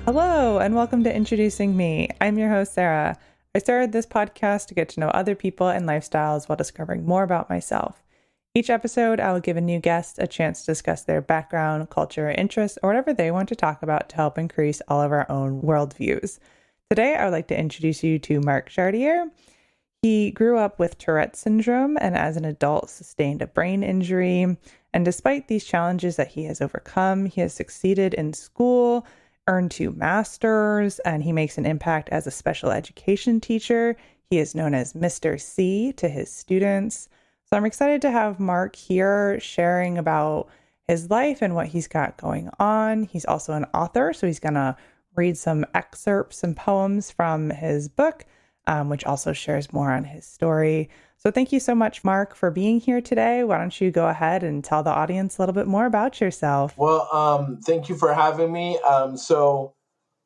Hello, and welcome to Introducing Me. I'm your host, Sarah. I started this podcast to get to know other people and lifestyles while discovering more about myself. Each episode, I will give a new guest a chance to discuss their background, culture, interests, or whatever they want to talk about to help increase all of our own worldviews. Today, I would like to introduce you to Mark Chartier. He grew up with Tourette syndrome and as an adult sustained a brain injury. And despite these challenges that he has overcome, he has succeeded in school, earned 2 masters, and he makes an impact as a special education teacher. He is known as Mr. C to his students. So I'm excited to have Mark here sharing about his life and what he's got going on. He's also an author, so he's going to read some excerpts and poems from his book, which also shares more on his story. So thank you so much, Mark, for being here today. Why don't you go ahead and tell the audience a little bit more about yourself? Well, thank you for having me. I'm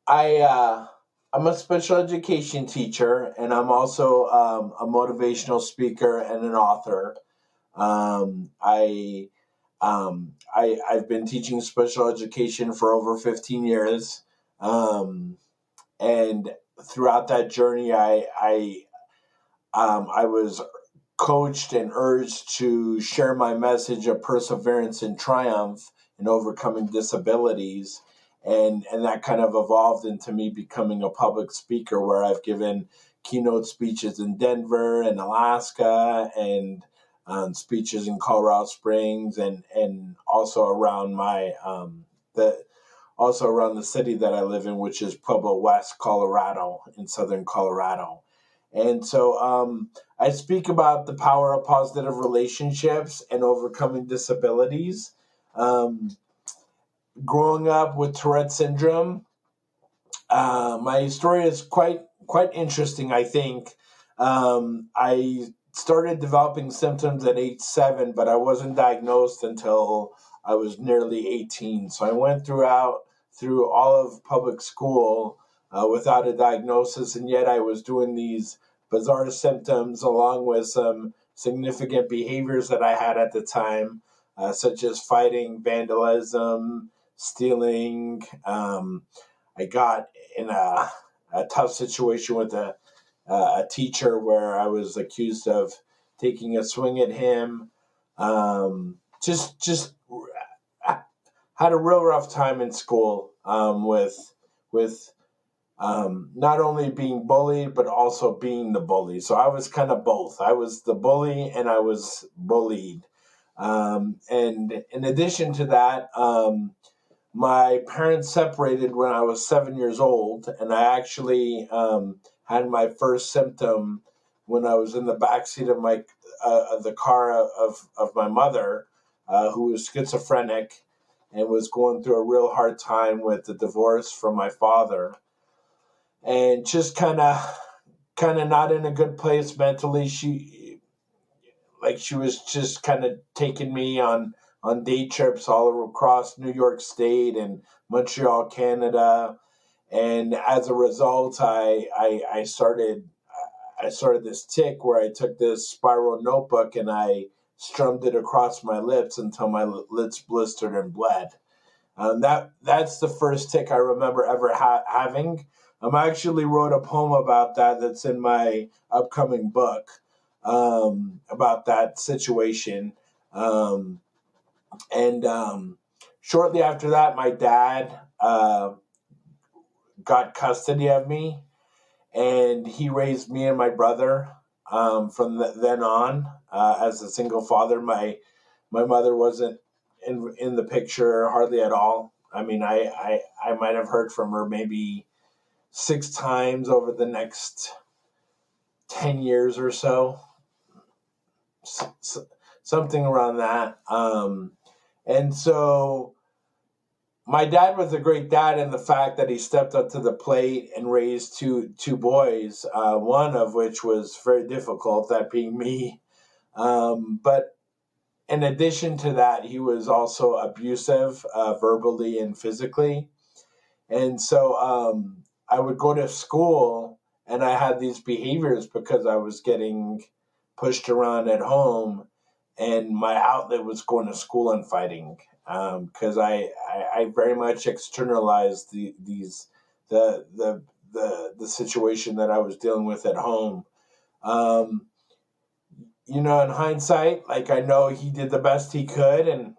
a special education teacher, and I'm also a motivational speaker and an author. I've been teaching special education for over 15 years, and throughout that journey, I was coached and urged to share my message of perseverance and triumph in overcoming disabilities. And that kind of evolved into me becoming a public speaker where I've given keynote speeches in Denver and Alaska and speeches in Colorado Springs and also around the city that I live in, which is Pueblo West, Colorado, in southern Colorado. And so I speak about the power of positive relationships and overcoming disabilities. Growing up with Tourette syndrome, my story is quite interesting, I think. I started developing symptoms at age 7, but I wasn't diagnosed until I was nearly 18. So I went through all of public school without a diagnosis, and yet I was doing these bizarre symptoms along with some significant behaviors that I had at the time, such as fighting, vandalism, stealing. I got in a tough situation with a teacher where I was accused of taking a swing at him. Just had a real rough time in school with not only being bullied but also being the bully. So I was kind of both. I was the bully and I was bullied. And in addition to that, my parents separated when I was 7 years old, and I actually had my first symptom when I was in the backseat of the car of my mother, who was schizophrenic and was going through a real hard time with the divorce from my father, and just kind of not in a good place mentally. She was just kind of taking me on day trips all across New York State and Montreal, Canada. And as a result, I started this tic where I took this spiral notebook and I strummed it across my lips until my lips blistered and bled. That's the first tic I remember ever having. I actually wrote a poem about that that's in my upcoming book, about that situation. And shortly after that, my dad got custody of me, and he raised me and my brother from then on as a single father. My mother wasn't in the picture hardly at all. I mean, I might have heard from her maybe 6 times over the next 10 years or so, something around that. And so my dad was a great dad in the fact that he stepped up to the plate and raised two boys, one of which was very difficult, that being me. But in addition to that, he was also abusive, verbally and physically. And so I would go to school and I had these behaviors because I was getting pushed around at home, and my outlet was going to school and fighting, because I very much externalized these the situation that I was dealing with at home. In hindsight, like, I know he did the best he could, and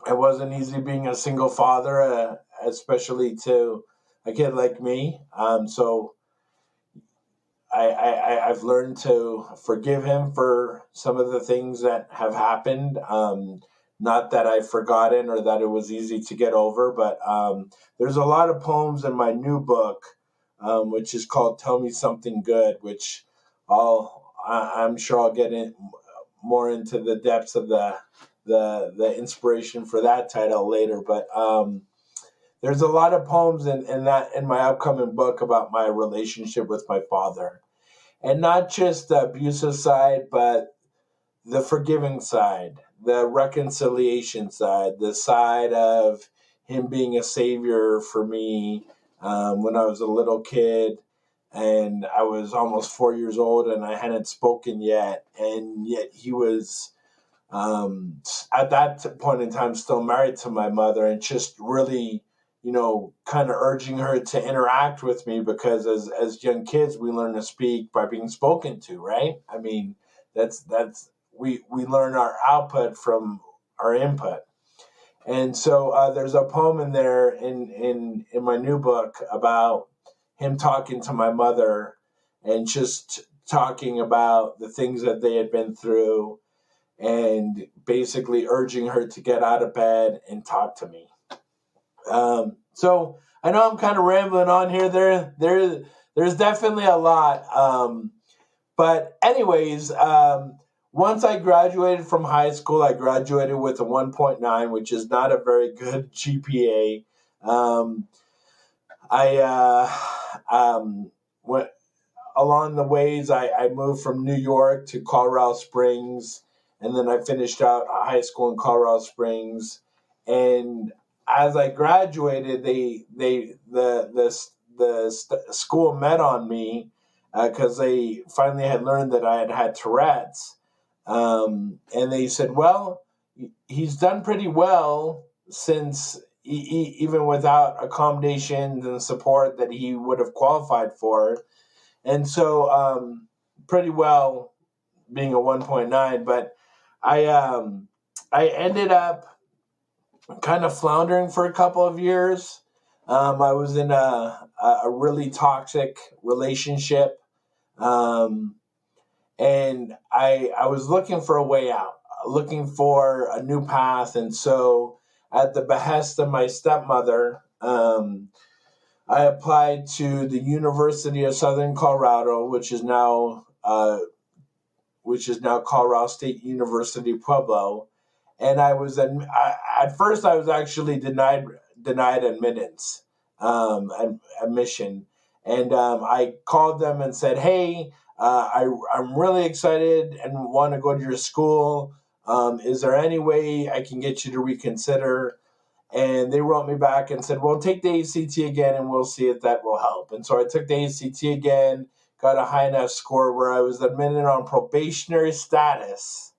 it wasn't easy being a single father, especially to a kid like me. So I've learned to forgive him for some of the things that have happened. Not that I've forgotten or that it was easy to get over, but there's a lot of poems in my new book, which is called "Tell Me Something Good," which I'm sure I'll get more into the depths of the inspiration for that title later. But there's a lot of poems in my upcoming book about my relationship with my father. And not just the abusive side, but the forgiving side, the reconciliation side, the side of him being a savior for me when I was a little kid and I was almost 4 years old and I hadn't spoken yet. And yet he was, at that point in time, still married to my mother, and just really, kind of urging her to interact with me, because as young kids, we learn to speak by being spoken to, right? I mean, we learn our output from our input. And so there's a poem in there in my new book about him talking to my mother and just talking about the things that they had been through and basically urging her to get out of bed and talk to me. So I know I'm kind of rambling on here. There's definitely a lot. But anyways, once I graduated from high school, I graduated with a 1.9, which is not a very good GPA. Went along the ways. I moved from New York to Colorado Springs, and then I finished out high school in Colorado Springs. And as I graduated, the school met on me because they finally had learned that I had Tourette's, and they said, "Well, he's done pretty well since even without accommodations and support that he would have qualified for." And so, pretty well being a 1.9, but I ended up kind of floundering for a couple of years. I was in a really toxic relationship, and I was looking for a way out, looking for a new path. And so, at the behest of my stepmother, I applied to the University of Southern Colorado, which is now Colorado State University, Pueblo. And at first I was actually denied admittance, admission. And I called them and said, "Hey, I'm really excited and want to go to your school. Is there any way I can get you to reconsider?" And they wrote me back and said, "Well, take the ACT again and we'll see if that will help." And so I took the ACT again, got a high enough score where I was admitted on probationary status.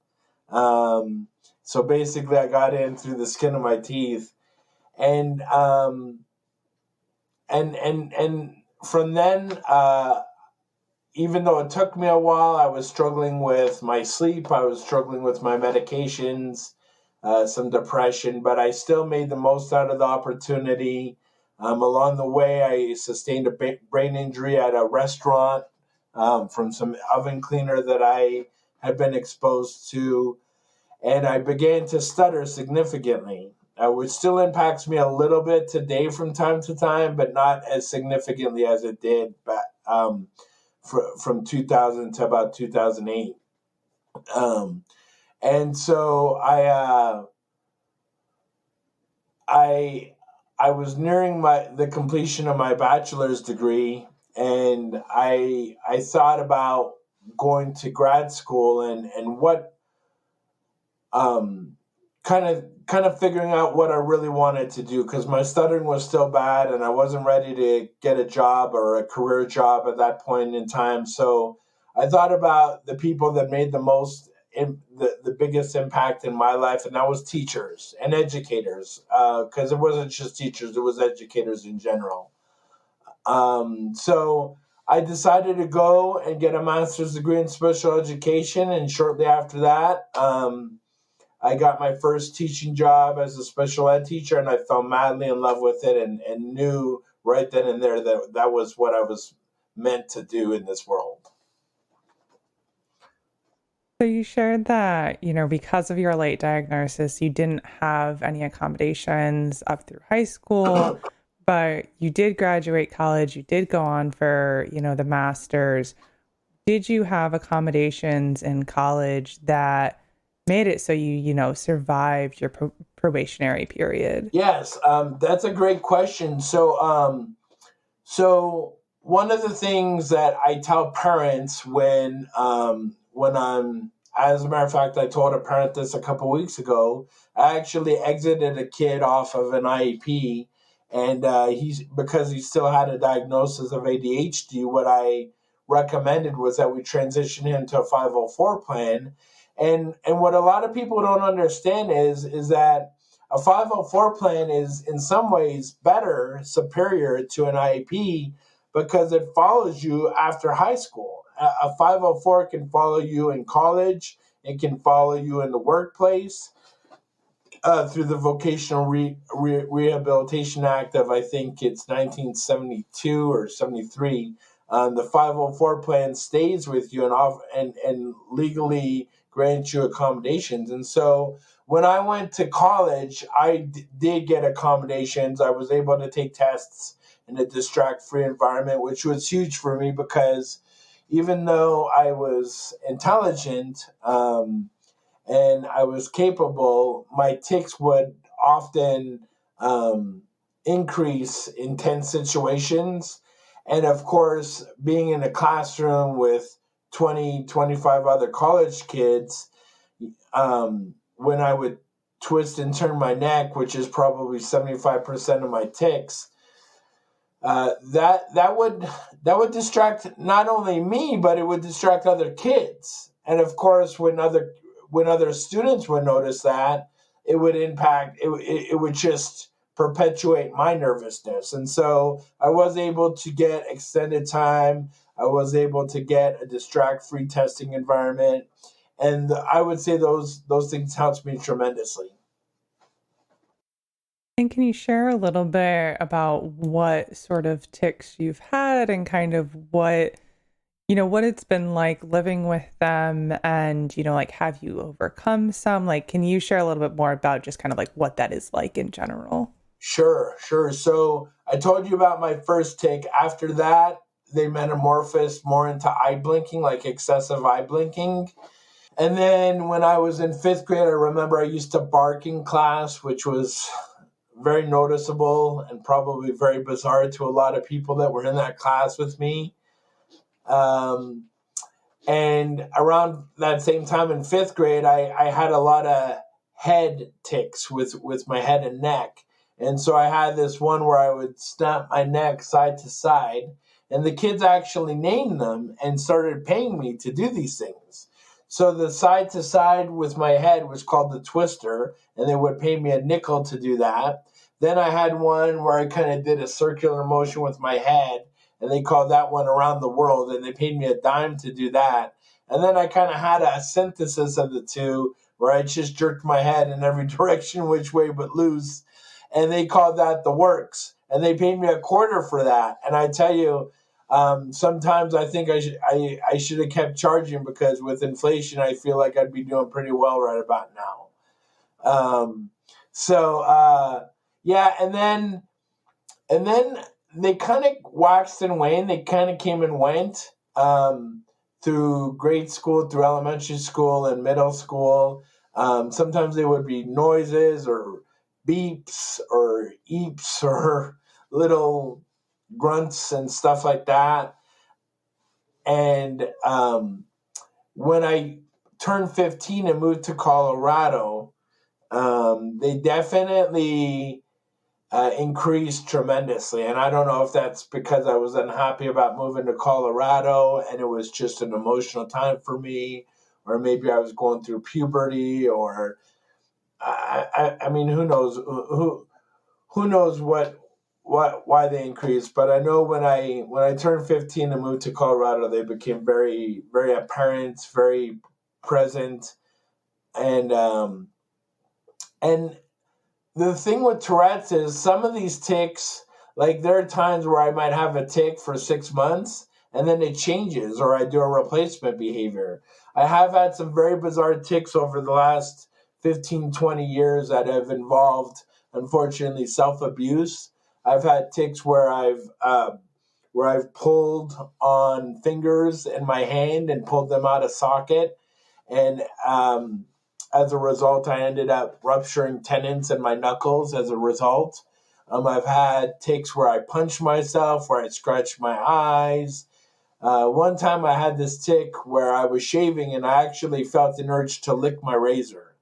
So basically I got in through the skin of my teeth. And from then, even though it took me a while, I was struggling with my sleep, I was struggling with my medications, some depression, but I still made the most out of the opportunity. Along the way, I sustained a brain injury at a restaurant from some oven cleaner that I had been exposed to, and I began to stutter significantly, which still impacts me a little bit today from time to time, but not as significantly as it did back, from 2000 to about 2008. And so I was nearing the completion of my bachelor's degree, and I thought about going to grad school and what kind of figuring out what I really wanted to do, because my stuttering was still bad and I wasn't ready to get a job or a career job at that point in time. So I thought about the people that made the biggest impact in my life, and that was teachers and educators, because it wasn't just teachers, it was educators in general. So I decided to go and get a master's degree in special education, and shortly after that, I got my first teaching job as a special ed teacher, and I fell madly in love with it, and knew right then and there that that was what I was meant to do in this world. So you shared that, because of your late diagnosis, you didn't have any accommodations up through high school, but you did graduate college, you did go on for, the master's. Did you have accommodations in college that made it so you survived your probationary period? Yes, that's a great question. So one of the things that I tell parents when I'm, as a matter of fact, I told a parent this a couple weeks ago. I actually exited a kid off of an IEP, and he's because he still had a diagnosis of ADHD. What I recommended was that we transition him to a 504 plan, and what a lot of people don't understand is that a 504 plan is in some ways better, superior to an IEP because it follows you after high school. A 504 can follow you in college, it can follow you in the workplace through the Vocational Rehabilitation Act of, I think it's 1972 or 73. The 504 plan stays with you and legally grants you accommodations. And so when I went to college, I did get accommodations. I was able to take tests in a distract-free environment, which was huge for me because even though I was intelligent, and I was capable, my tics would often increase in tense situations. And of course, being in a classroom with 20, 25 other college kids, when I would twist and turn my neck, which is probably 75% of my tics, that would distract not only me, but it would distract other kids. And of course, when other students would notice that, it would impact. It would just perpetuate my nervousness. And so I was able to get extended time. I was able to get a distract-free testing environment, and I would say those things helped me tremendously. And can you share a little bit about what sort of tics you've had and kind of what it's been like living with them and, like, have you overcome some? Like, can you share a little bit more about just kind of like what that is like in general? Sure. So I told you about my first tic. After that, they metamorphosed more into eye blinking, like excessive eye blinking. And then when I was in fifth grade, I remember I used to bark in class, which was very noticeable and probably very bizarre to a lot of people that were in that class with me. Um, and around that same time in fifth grade, I had a lot of head tics with my head and neck. And so I had this one where I would snap my neck side to side, and the kids actually named them and started paying me to do these things. So the side to side with my head was called the twister, and they would pay me a nickel to do that. Then I had one where I kind of did a circular motion with my head, and they called that one around the world, and they paid me a dime to do that. And then I kind of had a synthesis of the two where I just jerked my head in every direction, which way but loose, and they called that the works, and they paid me a quarter for that. And I tell you, sometimes I think I should have kept charging because with inflation, I feel like I'd be doing pretty well right about now. Um, so yeah, and then they kind of waxed and waned. They kind of came and went through grade school, through elementary school, and middle school. Sometimes they would be noises or beeps or eeps or little grunts and stuff like that. And when I turned 15 and moved to Colorado, they definitely increased tremendously. And I don't know if that's because I was unhappy about moving to Colorado and it was just an emotional time for me, or maybe I was going through puberty, or I mean, who knows what why they increased, but I know when I turned 15 and moved to Colorado, they became very very apparent, very present, and and the thing with Tourette's is some of these tics, like there are times where I might have a tic for 6 months and then it changes or I do a replacement behavior. I have had some very bizarre tics over the last 15, 20 years that have involved, unfortunately, self-abuse. I've had tics where I've pulled on fingers in my hand and pulled them out of socket. And as a result, I ended up rupturing tendons in my knuckles as a result. I've had tics where I punched myself, where I scratched my eyes. One time I had this tic where I was shaving and I actually felt an urge to lick my razor.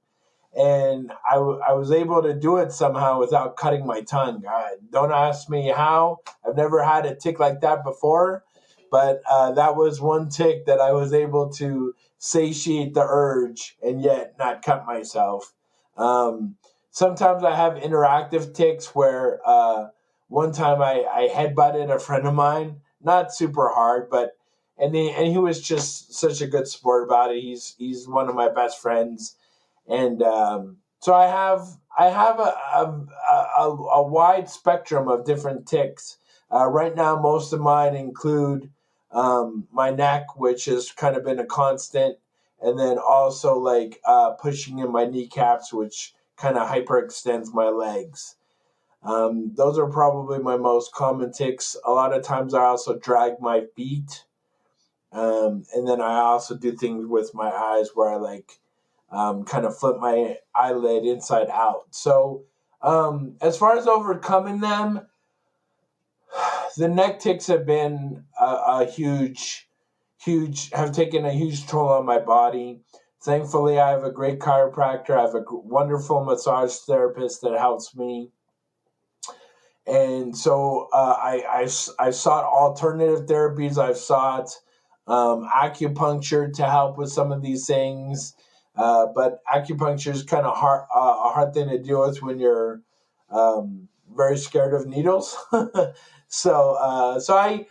And I was able to do it somehow without cutting my tongue. Don't ask me how. I've never had a tic like that before, but that was one tic that I was able to satiate the urge and yet not cut myself. Sometimes I have interactive tics where one time I headbutted a friend of mine, not super hard, but and he was just such a good sport about it. He's one of my best friends. And so I have a wide spectrum of different tics. Right now, most of mine include my neck, which has kind of been a constant, and then also like pushing in my kneecaps, which kind of hyperextends my legs. Those are probably my most common tics. A lot of times I also drag my feet, and then I also do things with my eyes where I like kind of flip my eyelid inside out. So as far as overcoming them, the neck tics have been a huge, have taken a huge toll on my body. Thankfully, I have a great chiropractor. I have a wonderful massage therapist that helps me. And so I sought alternative therapies. I've sought acupuncture to help with some of these things. But acupuncture is kind of a hard thing to deal with when you're very scared of needles. So I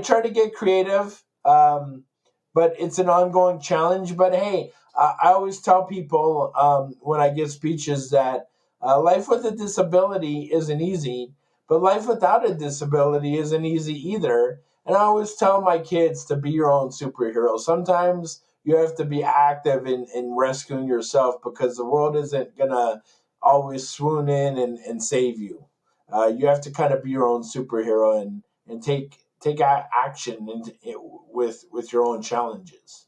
try to get creative, but it's an ongoing challenge. But hey, I always tell people when I give speeches that life with a disability isn't easy, but life without a disability isn't easy either. And I always tell my kids to be your own superhero. Sometimes you have to be active in rescuing yourself because the world isn't going to always swoon in and save you. You have to kind of be your own superhero and take action with your own challenges.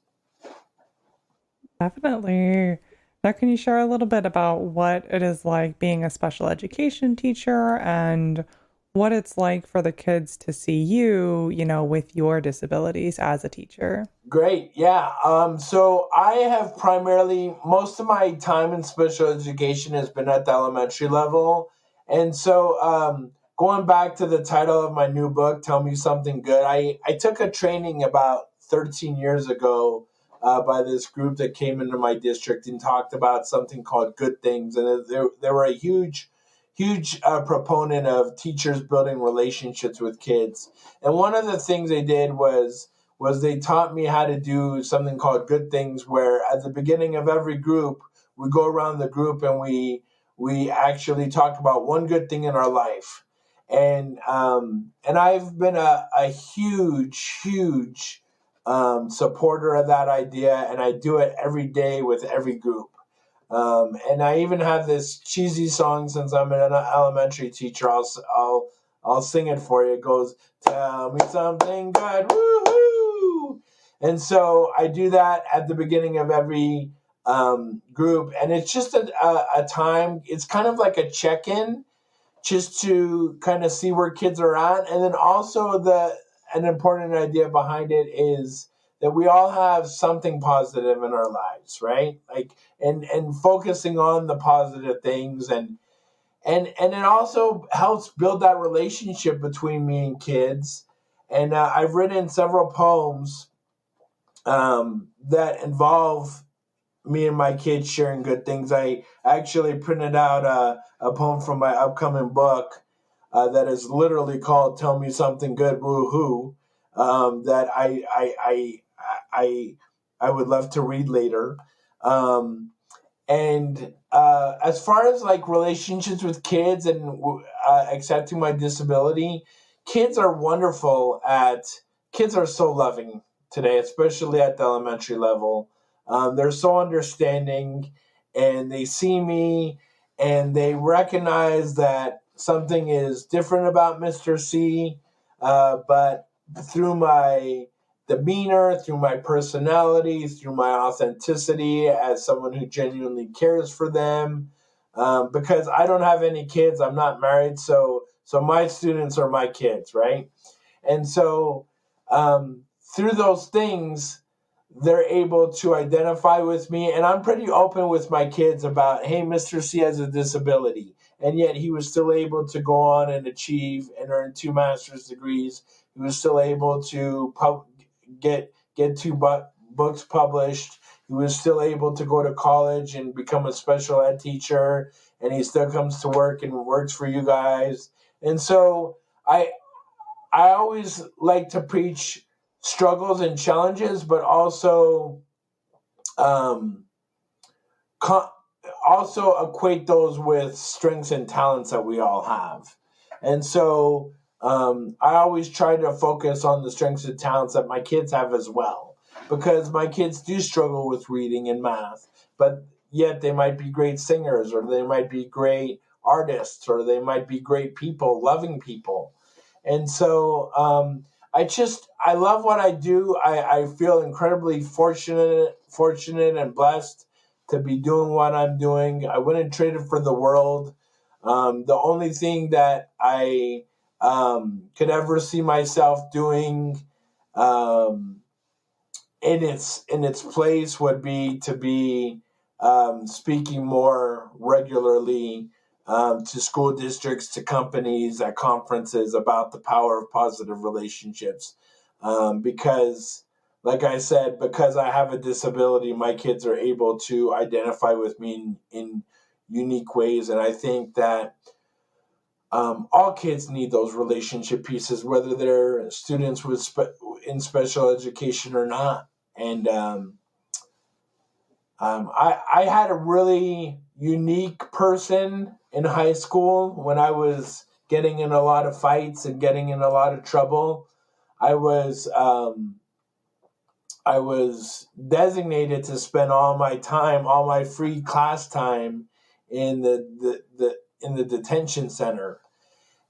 Definitely. Now, can you share a little bit about what it is like being a special education teacher and what it's like for the kids to see you, with your disabilities as a teacher? Great. Yeah. So I have primarily, most of my time in special education has been at the elementary level. And so going back to the title of my new book, Tell Me Something Good, I took a training about 13 years ago by this group that came into my district and talked about something called good things. And they were a huge proponent of teachers building relationships with kids. And one of the things they did was they taught me how to do something called good things, where at the beginning of every group, we go around the group and we actually talk about one good thing in our life. And I've been a huge supporter of that idea, and I do it every day with every group. And I even have this cheesy song since I'm an elementary teacher. I'll sing it for you. It goes, "Tell me something good, woohoo!" And so I do that at the beginning of every group, and it's just a time. It's kind of like a check-in, just to kind of see where kids are at, and then also an important idea behind it is that we all have something positive in our lives, right? Like, and focusing on the positive things, and it also helps build that relationship between me and kids. And I've written several poems that involve me and my kids sharing good things. I actually printed out a poem from my upcoming book that is literally called "Tell Me Something Good, Woo-hoo," that I would love to read later. And as far as like relationships with kids and accepting my disability, kids are wonderful kids are so loving today, especially at the elementary level. They're so understanding, and they see me and they recognize that something is different about Mr. C, but through my demeanor, through my personality, through my authenticity as someone who genuinely cares for them. Because I don't have any kids, I'm not married, so my students are my kids, right? And so through those things, they're able to identify with me, and I'm pretty open with my kids about, hey, Mr. C has a disability, and yet he was still able to go on and achieve and earn 2 master's degrees. He was still able to get 2 books published. He was still able to go to college and become a special ed teacher, and he still comes to work and works for you guys. And so I always like to preach struggles and challenges, but also also equate those with strengths and talents that we all have. And so I always try to focus on the strengths and talents that my kids have as well, because my kids do struggle with reading and math, but yet they might be great singers, or they might be great artists, or they might be great people, loving people. And so I love what I do. I feel incredibly fortunate and blessed to be doing what I'm doing. I wouldn't trade it for the world. The only thing that I could ever see myself doing in its place would be to be speaking more regularly to school districts, to companies, at conferences about the power of positive relationships. Because, like I said, because I have a disability, my kids are able to identify with me in unique ways. And I think that all kids need those relationship pieces, whether they're students in special education or not. And I had a really unique person in high school when I was getting in a lot of fights and getting in a lot of trouble. I was designated to spend all my free class time in the detention center.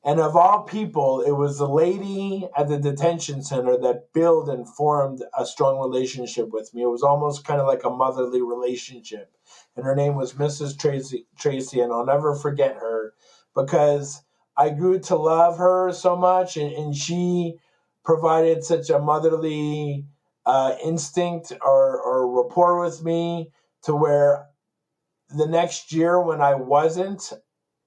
And of all people, it was the lady at the detention center that built and formed a strong relationship with me. It was almost kind of like a motherly relationship. And her name was Mrs. Tracy, and I'll never forget her, because I grew to love her so much, and she provided such a motherly instinct or rapport with me, to where the next year when I wasn't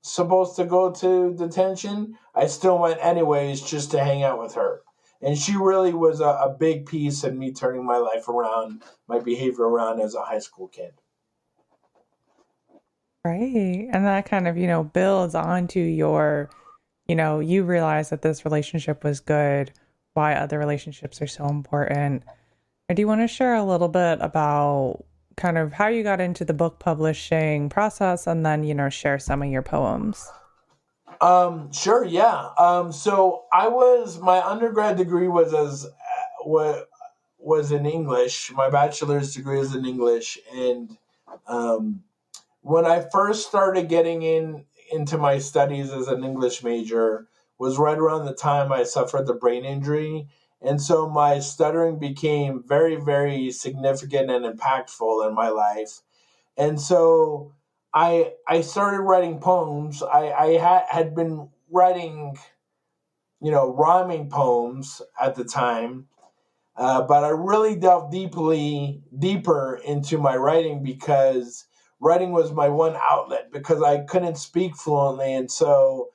supposed to go to detention, I still went anyways just to hang out with her. And she really was a big piece in me turning my life around, my behavior around as a high school kid. Right. And that kind of, builds onto you realize that this relationship was good, why other relationships are so important. And do you want to share a little bit about kind of how you got into the book publishing process, and then, share some of your poems? Sure, yeah. So my undergrad degree was in English. My bachelor's degree is in English, and when I first started getting into my studies as an English major was right around the time I suffered the brain injury. And so my stuttering became very, very significant and impactful in my life. And so I started writing poems. I had been writing, rhyming poems at the time, but I really delved deeper into my writing, because writing was my one outlet, because I couldn't speak fluently. And so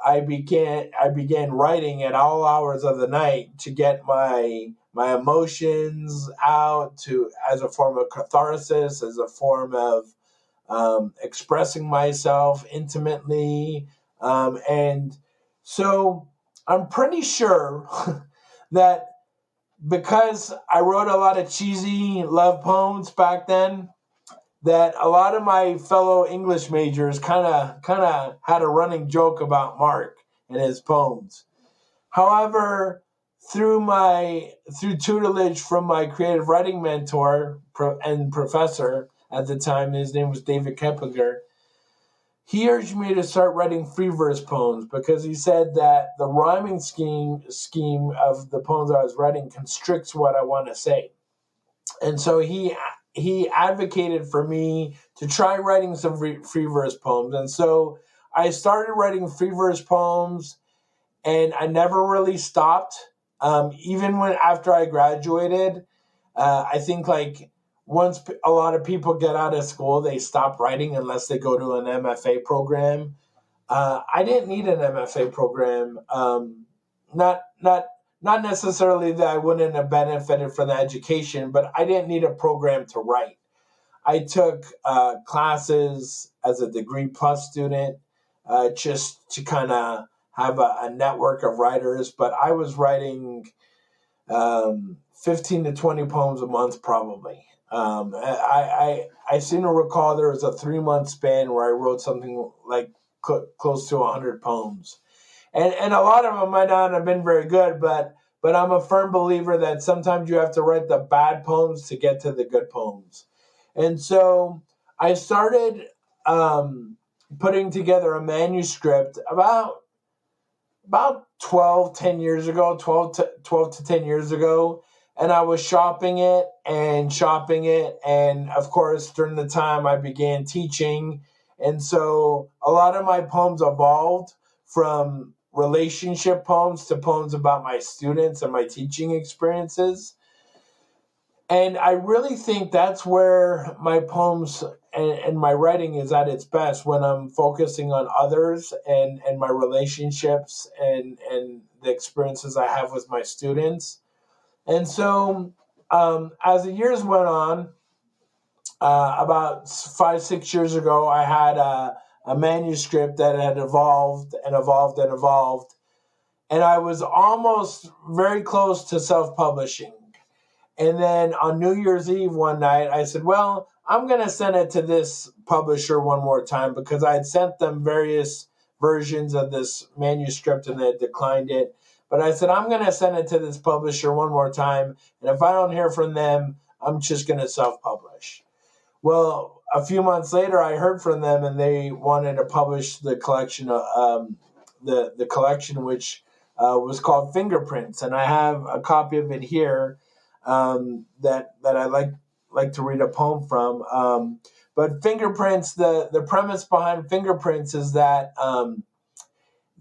I began writing at all hours of the night to get my emotions out, as a form of catharsis, as a form of expressing myself intimately. And So I'm pretty sure that because I wrote a lot of cheesy love poems back then, that a lot of my fellow English majors kind of had a running joke about Mark and his poems. However, through tutelage from my creative writing mentor and professor at the time, his name was David Keplinger, he urged me to start writing free verse poems because he said that the rhyming scheme of the poems I was writing constricts what I want to say. And so he advocated for me to try writing some free verse poems. And so I started writing free verse poems, and I never really stopped. Even when after I graduated, I think like once a lot of people get out of school, they stop writing unless they go to an MFA program. I didn't need an MFA program. Not not necessarily that I wouldn't have benefited from the education, but I didn't need a program to write. I took classes as a degree plus student just to kind of have a network of writers, but I was writing 15 to 20 poems a month probably. I seem to recall there was a 3-month span where I wrote something like close to 100 poems. And a lot of them might not have been very good, but I'm a firm believer that sometimes you have to write the bad poems to get to the good poems. And so I started putting together a manuscript about 10 years ago, 12 to 10 years ago. And I was shopping it. And of course, during the time I began teaching. And so a lot of my poems evolved from relationship poems to poems about my students and my teaching experiences. And I really think that's where my poems and my writing is at its best, when I'm focusing on others and my relationships and the experiences I have with my students. And so as the years went on, about 5-6 years ago, I had a manuscript that had evolved and evolved and evolved. And I was almost very close to self-publishing. And then on New Year's Eve one night, I said, well, I'm going to send it to this publisher one more time, because I had sent them various versions of this manuscript and they had declined it. But I said, I'm going to send it to this publisher one more time. And if I don't hear from them, I'm just going to self-publish. Well, a few months later, I heard from them, and they wanted to publish the collection, the collection, which was called Fingerprints. And I have a copy of it here. That I like to read a poem from. But Fingerprints, the premise behind Fingerprints is that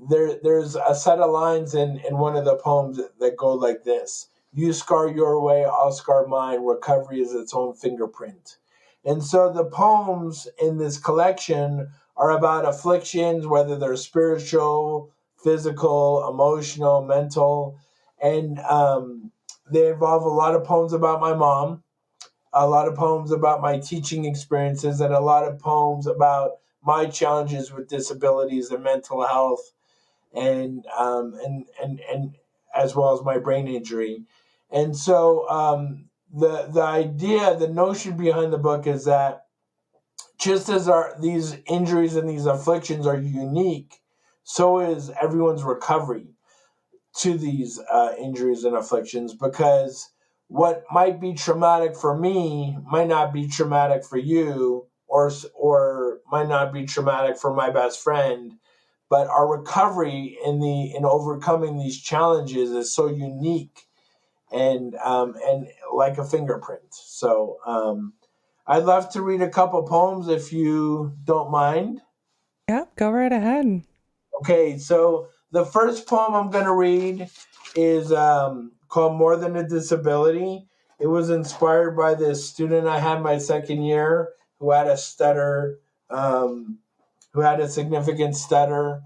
there's a set of lines in one of the poems that go like this: "You scar your way, I'll scar mine. Recovery is its own fingerprint." And so the poems in this collection are about afflictions, whether they're spiritual, physical, emotional, mental, and they involve a lot of poems about my mom, a lot of poems about my teaching experiences, and a lot of poems about my challenges with disabilities and mental health, and as well as my brain injury. And so the idea, the notion behind the book is that just as these injuries and these afflictions are unique, so is everyone's recovery to these injuries and afflictions, because what might be traumatic for me might not be traumatic for you, or might not be traumatic for my best friend, but our recovery in overcoming these challenges is so unique and like a fingerprint. So I'd love to read a couple poems if you don't mind. Yeah, go right ahead. Okay, so the first poem I'm going to read is called More Than a Disability. It was inspired by this student I had my second year who had a stutter, who had a significant stutter.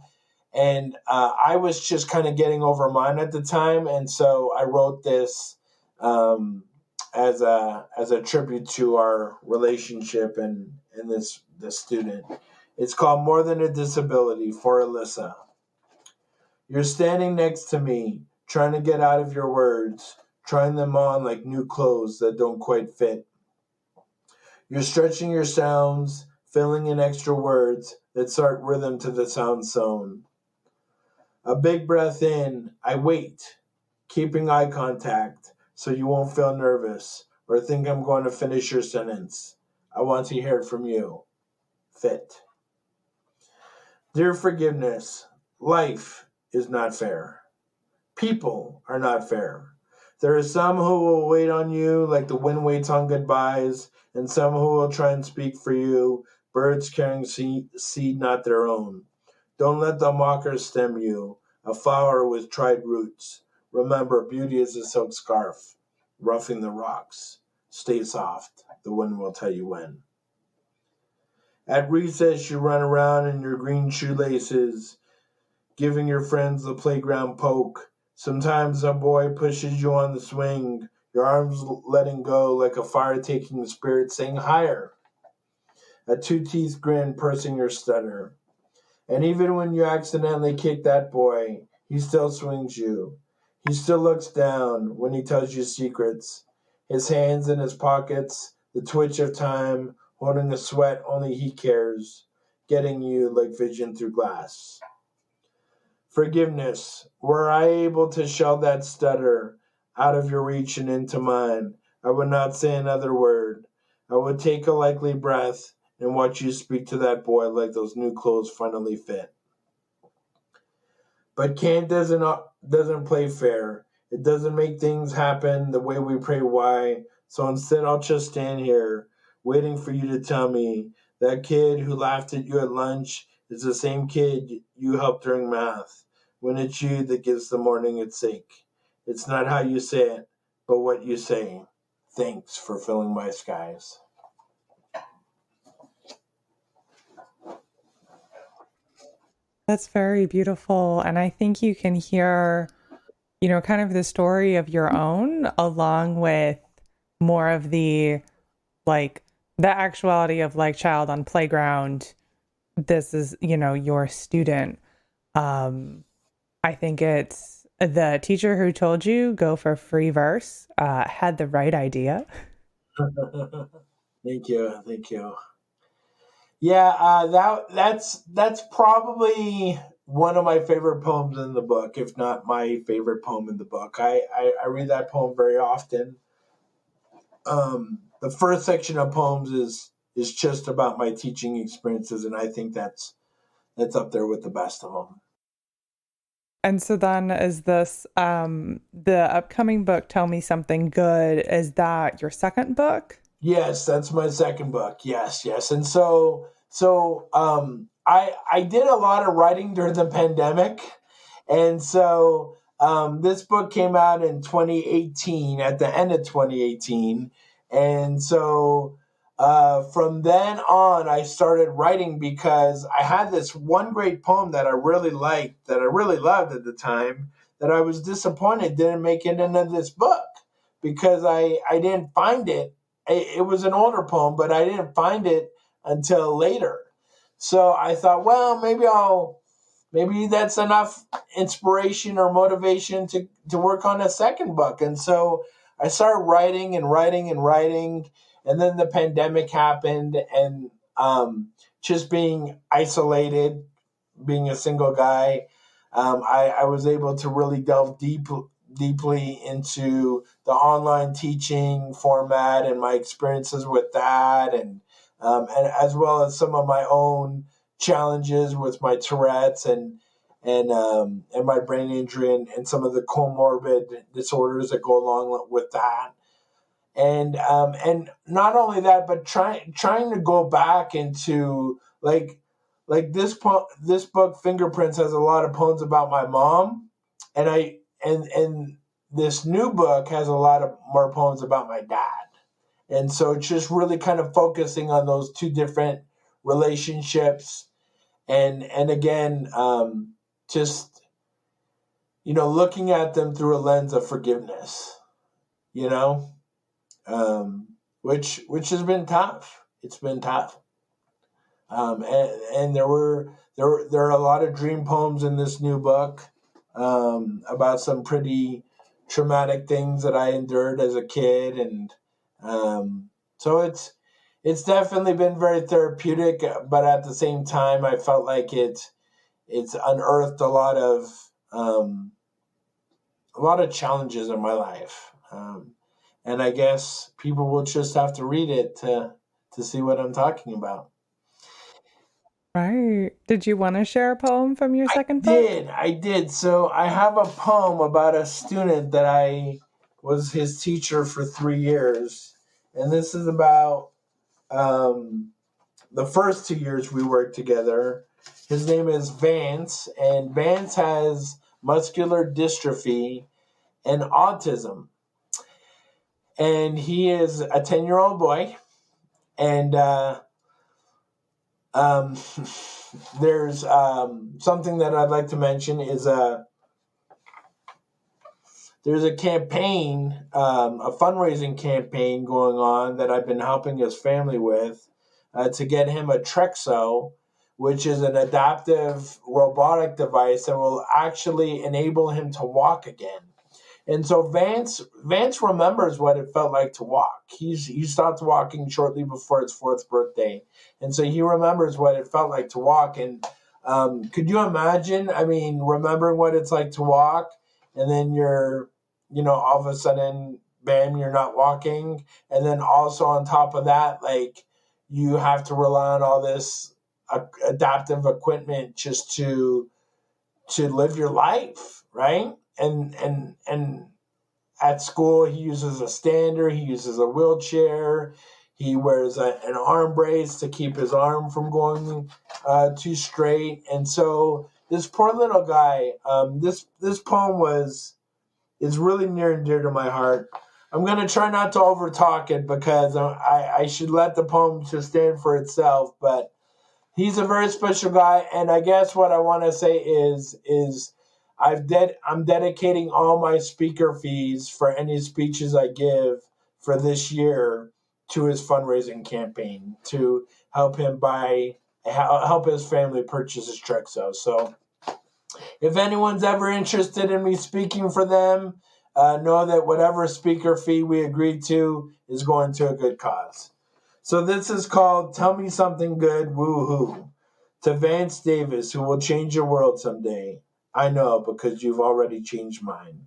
And I was just kind of getting over mine at the time. And so I wrote this as a tribute to our relationship and this student. It's called More Than a Disability, for Alyssa. You're standing next to me, trying to get out of your words, trying them on like new clothes that don't quite fit. You're stretching your sounds, filling in extra words that start rhythm to the sound sewn. A big breath in, I wait, keeping eye contact so you won't feel nervous or think I'm going to finish your sentence. I want to hear it from you. Fit. Dear forgiveness, life is not fair. People are not fair. There are some who will wait on you like the wind waits on goodbyes, and some who will try and speak for you, birds carrying seed not their own. Don't let the mockers stem you, a flower with tried roots. Remember, beauty is a silk scarf, roughing the rocks. Stay soft, the wind will tell you when. At recess, you run around in your green shoelaces, giving your friends the playground poke. Sometimes a boy pushes you on the swing, your arms letting go like a fire-taking spirit saying higher. A two-teeth grin pursing your stutter. And even when you accidentally kick that boy, he still swings you. He still looks down when he tells you secrets. His hands in his pockets, the twitch of time, holding a sweat only he cares, getting you like vision through glass. Forgiveness, were I able to shell that stutter out of your reach and into mine, I would not say another word. I would take a likely breath and watch you speak to that boy like those new clothes finally fit. But Kant doesn't play fair. It doesn't make things happen the way we pray why. So instead, I'll just stand here, waiting for you to tell me that kid who laughed at you at lunch is the same kid you helped during math, when it's you that gives the morning its sake. It's not how you say it, but what you say. Thanks for filling my skies. That's very beautiful. And I think you can hear, kind of the story of your own along with more of the the actuality of child on playground. This is, your student. I think it's the teacher who told you go for free verse had the right idea. Thank you. Yeah, that's probably one of my favorite poems in the book, if not my favorite poem in the book. I read that poem very often. The first section of poems is just about my teaching experiences, and I think that's up there with the best of them. And so then is this the upcoming book, Tell Me Something Good, is that your second book? Yes, that's my second book. Yes. And so I did a lot of writing during the pandemic. And so this book came out in 2018, at the end of 2018. And so from then on, I started writing because I had this one great poem that I really liked, that I really loved at the time, that I was disappointed didn't make it into this book because I didn't find it. It was an older poem, but I didn't find it until later. So I thought, well, maybe that's enough inspiration or motivation to work on a second book. And so I started writing. And then the pandemic happened, and just being isolated, being a single guy, I was able to really delve deeply into the online teaching format and my experiences with that, and as well as some of my own challenges with my Tourette's and my brain injury and some of the comorbid disorders that go along with that. And not only that, but trying to go back into this book Fingerprints has a lot of poems about my mom, and this new book has a lot of more poems about my dad. And so it's just really kind of focusing on those two different relationships, and again, just looking at them through a lens of forgiveness, which has been tough. It's been tough. And there are a lot of dream poems in this new book. about some pretty traumatic things that I endured as a kid, and so it's definitely been very therapeutic. But at the same time, I felt like it's unearthed a lot of challenges in my life, and I guess people will just have to read it to see what I'm talking about. Right. Did you want to share a poem from your second book? I did. So I have a poem about a student that I was his teacher for 3 years. And this is about the first 2 years we worked together. His name is Vance, and Vance has muscular dystrophy and autism. And he is a 10-year-old boy. And um, there's something that I'd like to mention is there's a campaign, a fundraising campaign going on that I've been helping his family with to get him a Trexo, which is an adaptive robotic device that will actually enable him to walk again. And so Vance remembers what it felt like to walk. He stopped walking shortly before his 4th birthday, and so he remembers what it felt like to walk. And could you imagine? I mean, remembering what it's like to walk, and then all of a sudden, bam, you're not walking, and then also on top of that, like you have to rely on all this adaptive equipment just to live your life, right? And at school he uses a stander, he uses a wheelchair, he wears an arm brace to keep his arm from going too straight. And so this poor little guy, this poem is really near and dear to my heart. I'm going to try not to overtalk it because I should let the poem just stand for itself, but he's a very special guy. And I guess what I want to say is I'm dedicating all my speaker fees for any speeches I give for this year to his fundraising campaign to help help his family purchase his Trexo. So if anyone's ever interested in me speaking for them, know that whatever speaker fee we agreed to is going to a good cause. So this is called Tell Me Something Good, Woohoo, to Vance Davis, who will change your world someday. I know, because you've already changed mine.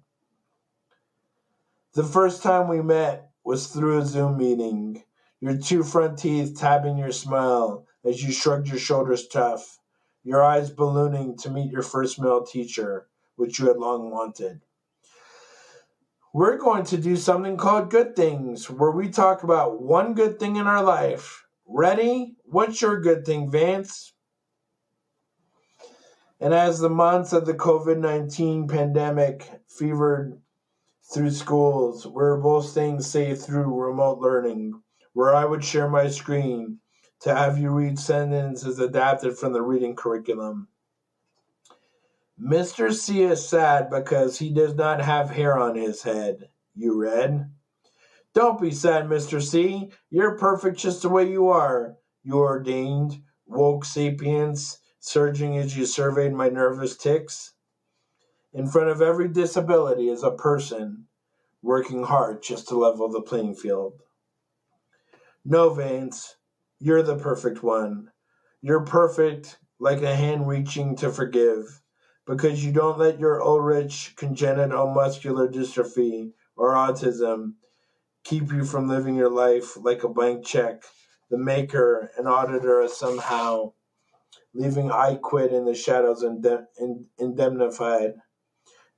The first time we met was through a Zoom meeting, your 2 front teeth tapping your smile as you shrugged your shoulders tough, your eyes ballooning to meet your first male teacher, which you had long wanted. We're going to do something called Good Things, where we talk about one good thing in our life. Ready? What's your good thing, Vance? And as the months of the COVID-19 pandemic fevered through schools, we were both staying safe through remote learning, where I would share my screen to have you read sentences adapted from the reading curriculum. Mr. C is sad because he does not have hair on his head, you read. Don't be sad, Mr. C. You're perfect just the way you are, you ordained, woke sapiens, surging as you surveyed my nervous tics. In front of every disability is a person working hard just to level the playing field. No, Vance, you're the perfect one. You're perfect like a hand reaching to forgive, because you don't let your Ulrich congenital muscular dystrophy or autism keep you from living your life like a blank check the maker and auditor is somehow leaving I quit in the shadows indemnified.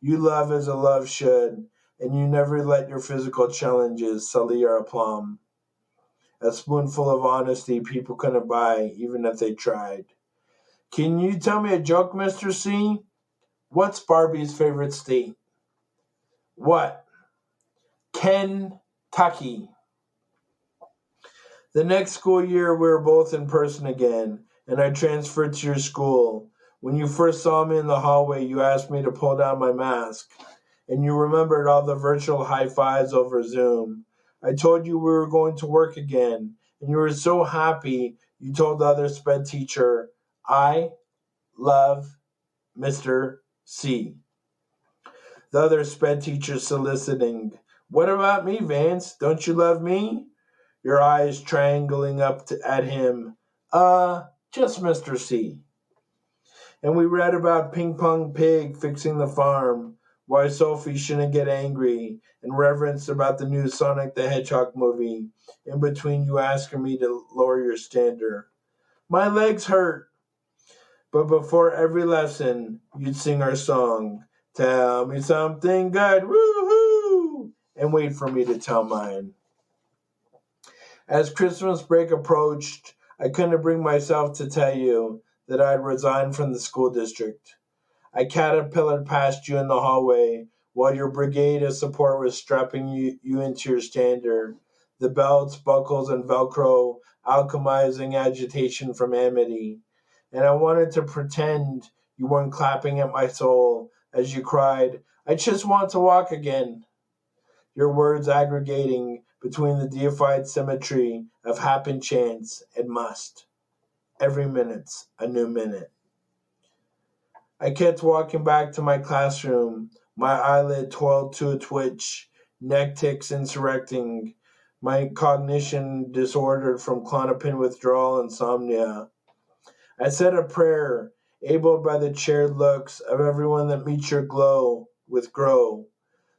You love as a love should, and you never let your physical challenges sully your aplomb. A spoonful of honesty people couldn't buy, even if they tried. Can you tell me a joke, Mr. C? What's Barbie's favorite state? What? Kentucky. The next school year, we were both in person again, and I transferred to your school. When you first saw me in the hallway, you asked me to pull down my mask, and you remembered all the virtual high fives over Zoom. I told you we were going to work again, and you were so happy you told the other sped teacher, I love Mr. C. The other sped teacher soliciting, "What about me, Vance? Don't you love me?" Your eyes triangling at him. Just Mr. C. And we read about Ping Pong Pig fixing the farm, why Sophie shouldn't get angry, and reverence about the new Sonic the Hedgehog movie, in between you asking me to lower your standard. My legs hurt. But before every lesson, you'd sing our song, "Tell me something good, woohoo!" and wait for me to tell mine. As Christmas break approached, I couldn't bring myself to tell you that I'd resigned from the school district. I caterpillared past you in the hallway while your brigade of support was strapping you into your standard, the belts, buckles, and Velcro alchemizing agitation from amity. And I wanted to pretend you weren't clapping at my soul as you cried, "I just want to walk again." Your words aggregating between the deified symmetry of happen chance and must. Every minute's a new minute. I kept walking back to my classroom, my eyelid twirled to a twitch, neck tics insurrecting, my cognition disordered from Klonopin withdrawal insomnia. I said a prayer, abled by the chaired looks of everyone that meets your glow with grow,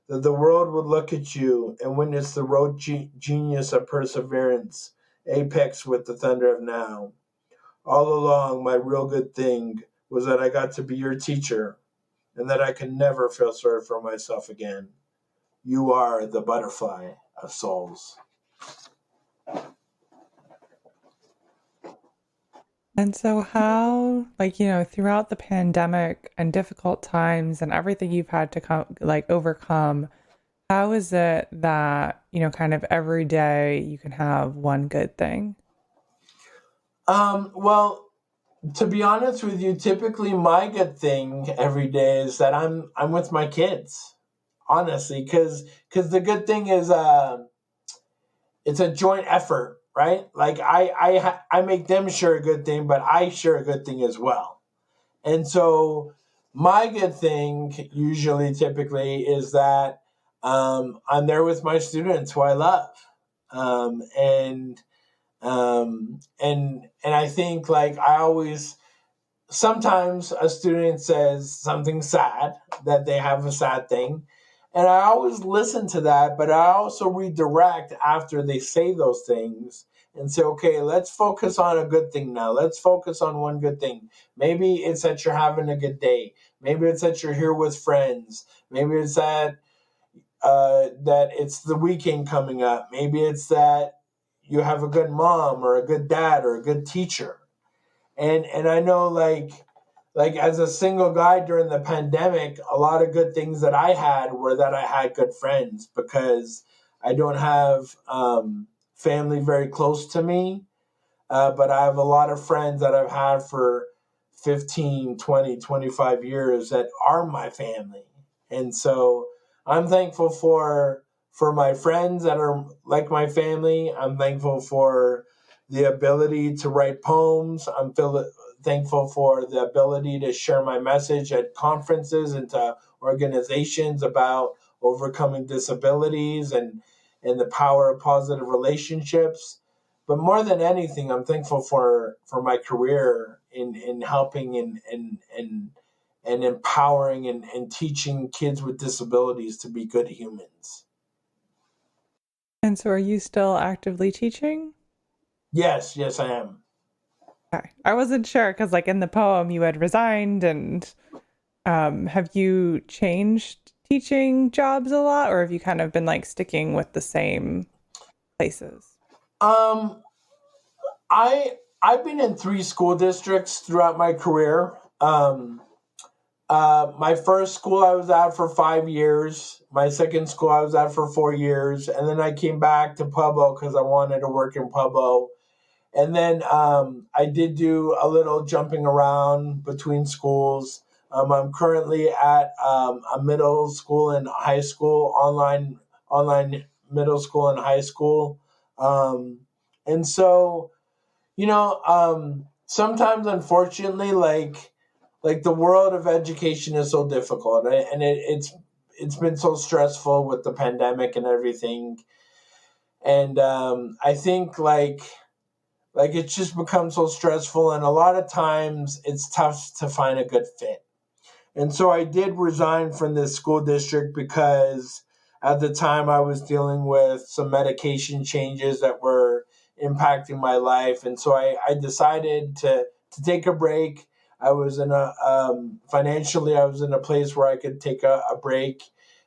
that the world would look at you and witness the road genius of perseverance, apex with the thunder of now. All along, my real good thing was that I got to be your teacher and that I could never feel sorry for myself again. You are the butterfly of souls. And so how, throughout the pandemic and difficult times and everything you've had to overcome, how is it that, kind of every day you can have one good thing? Well, to be honest with you, typically my good thing every day is that I'm with my kids. Honestly, because the good thing is it's a joint effort, right? Like I make them share a good thing, but I share a good thing as well. And so my good thing usually typically is that I'm there with my students who I love. And I think like I always sometimes a student says something sad, that they have a sad thing, and I always listen to that, but I also redirect after they say those things and say, okay, let's focus on a good thing now. Let's focus on one good thing. Maybe it's that you're having a good day. Maybe it's that you're here with friends. Maybe it's that that it's the weekend coming up. Maybe it's that you have a good mom or a good dad or a good teacher. And I know like as a single guy during the pandemic, a lot of good things that I had were that I had good friends, because I don't have family very close to me, but I have a lot of friends that I've had for 15, 20, 25 years that are my family. And so I'm thankful for my friends that are like my family. I'm thankful for the ability to write poems. I'm thankful for the ability to share my message at conferences and to organizations about overcoming disabilities and the power of positive relationships. But more than anything, I'm thankful for my career in helping and empowering and teaching kids with disabilities to be good humans. And so are you still actively teaching? Yes, I am. Okay. I wasn't sure because in the poem you had resigned, and have you changed teaching jobs a lot, or have you kind of been sticking with the same places? Um, I've been in 3 school districts throughout my career. My first school I was at for 5 years. My second school I was at for 4 years, and then I came back to Pueblo because I wanted to work in Pueblo. And then I did do a little jumping around between schools. I'm currently at a middle school and high school, online middle school and high school. And so, sometimes unfortunately, like the world of education is so difficult, right? And it's been so stressful with the pandemic and everything. And I think like it's just become so stressful, and a lot of times it's tough to find a good fit. And so I did resign from this school district because at the time I was dealing with some medication changes that were impacting my life. And so I decided to take a break. I was in a, financially, I was in a place where I could take a break.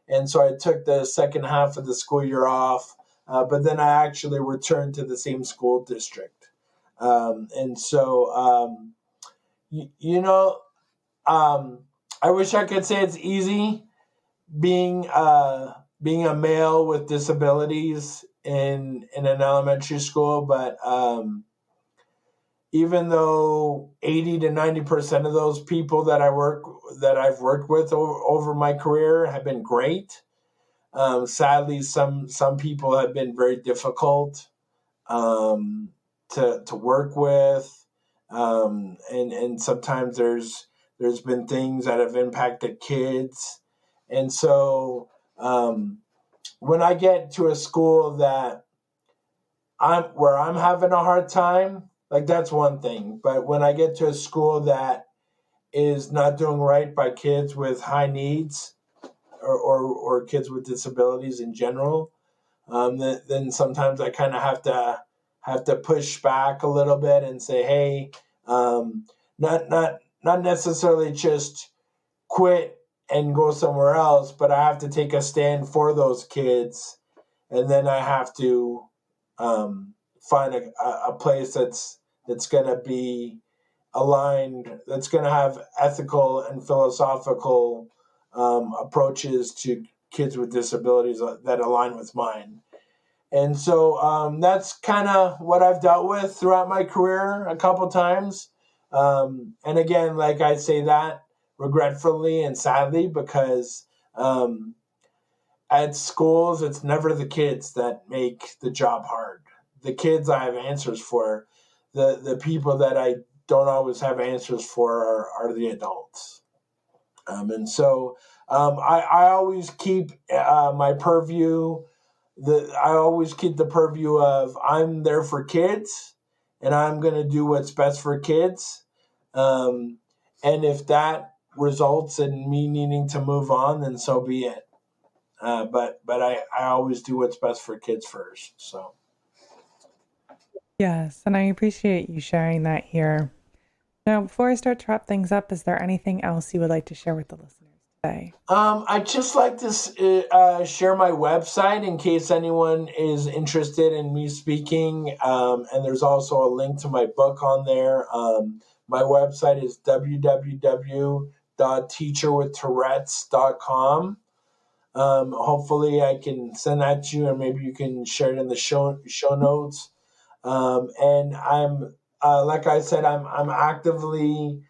And so I took the second half of the school year off. But then I actually returned to the same school district. And so, you know, I wish I could say it's easy being being a male with disabilities in an elementary school, but even though 80 to 90% of those people that I've worked with over my career have been great, sadly some people have been very difficult to work with, and sometimes there's been things that have impacted kids. And so when I get to a school that I'm having a hard time, like that's one thing. But when I get to a school that is not doing right by kids with high needs, or kids with disabilities in general, then sometimes I kind of have to push back a little bit and say, hey, not necessarily just quit and go somewhere else, but I have to take a stand for those kids, and then I have to find a place that's going to be aligned, that's going to have ethical and philosophical approaches to kids with disabilities that align with mine. And so that's kind of what I've dealt with throughout my career a couple times. And again, like I say that regretfully and sadly, because at schools, it's never the kids that make the job hard. The kids I have answers for. The people that I don't always have answers for are the adults. And so I always keep my purview. I always keep the purview of I'm there for kids, and I'm going to do what's best for kids. And if that results in me needing to move on, then so be it. But I always do what's best for kids first. So. Yes, and I appreciate you sharing that here. Now, before I start to wrap things up, is there anything else you would like to share with the listeners today? I'd just like to share my website in case anyone is interested in me speaking. And there's also a link to my book on there. My website is www.teacherwithtourettes.com. Hopefully I can send that to you, and maybe you can share it in the show notes. And I'm, like I said, I'm actively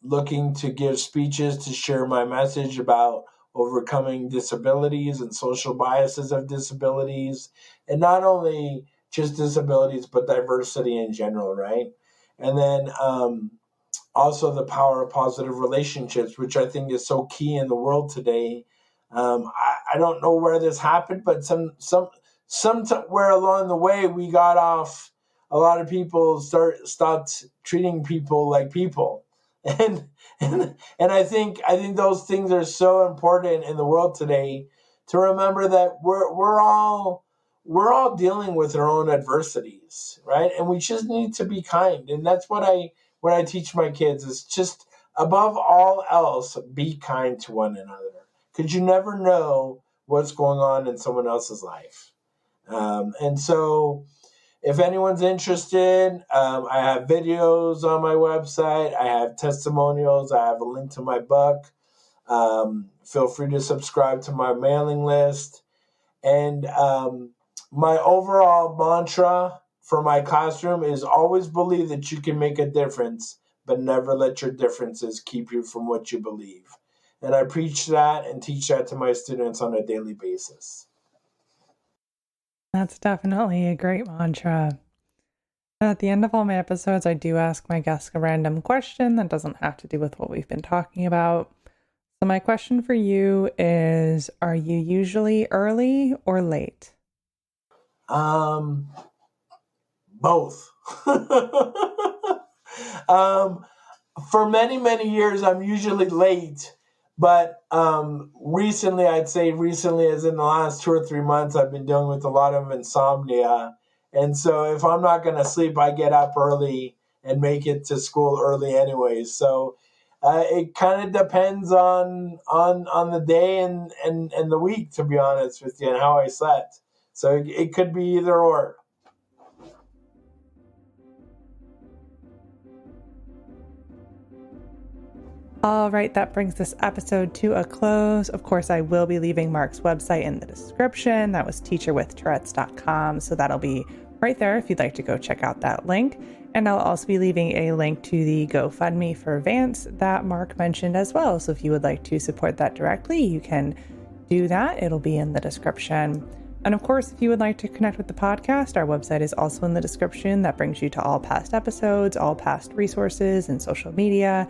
looking to give speeches to share my message about overcoming disabilities and social biases of disabilities, and not only just disabilities, but diversity in general, right? And then also the power of positive relationships, which I think is so key in the world today. I don't know where this happened, but somewhere along the way we got off. A lot of people stopped treating people like people, and I think those things are so important in the world today, to remember that we're all dealing with our own adversities, right? And we just need to be kind, and that's what I teach my kids is just above all else, be kind to one another, because you never know what's going on in someone else's life. And so if anyone's interested, I have videos on my website. I have testimonials. I have a link to my book. Feel free to subscribe to my mailing list. And my overall mantra for my classroom is always believe that you can make a difference, but never let your differences keep you from what you believe. And I preach that and teach that to my students on a daily basis. That's definitely a great mantra. At the end of all my episodes, I do ask my guests a random question that doesn't have to do with what we've been talking about. So my question for you is, are you usually early or late? Both. For many years, I'm usually late. But recently, as in the last 2 or 3 months, I've been dealing with a lot of insomnia. And so if I'm not going to sleep, I get up early and make it to school early anyways. So it kind of depends on the day and the week, to be honest with you, and how I slept. So it could be either or. All right, that brings this episode to a close. Of course, I will be leaving Mark's website in the description. That was teacherwithtourettes.com. So that'll be right there if you'd like to go check out that link. And I'll also be leaving a link to the GoFundMe for Vance that Mark mentioned as well. So if you would like to support that directly, you can do that. It'll be in the description. And of course, if you would like to connect with the podcast, our website is also in the description. That brings you to all past episodes, all past resources and social media.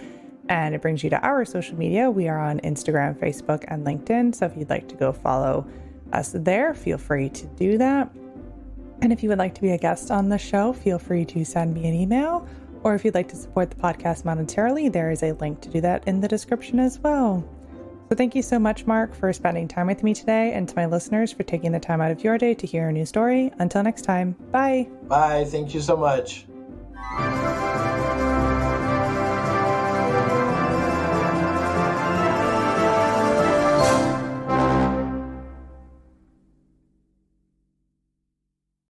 And it brings you to our social media. We are on Instagram, Facebook, and LinkedIn. So if you'd like to go follow us there, feel free to do that. And if you would like to be a guest on the show, feel free to send me an email. Or if you'd like to support the podcast monetarily, there is a link to do that in the description as well. So thank you so much, Mark, for spending time with me today, and to my listeners for taking the time out of your day to hear a new story. Until next time, bye. Bye. Thank you so much.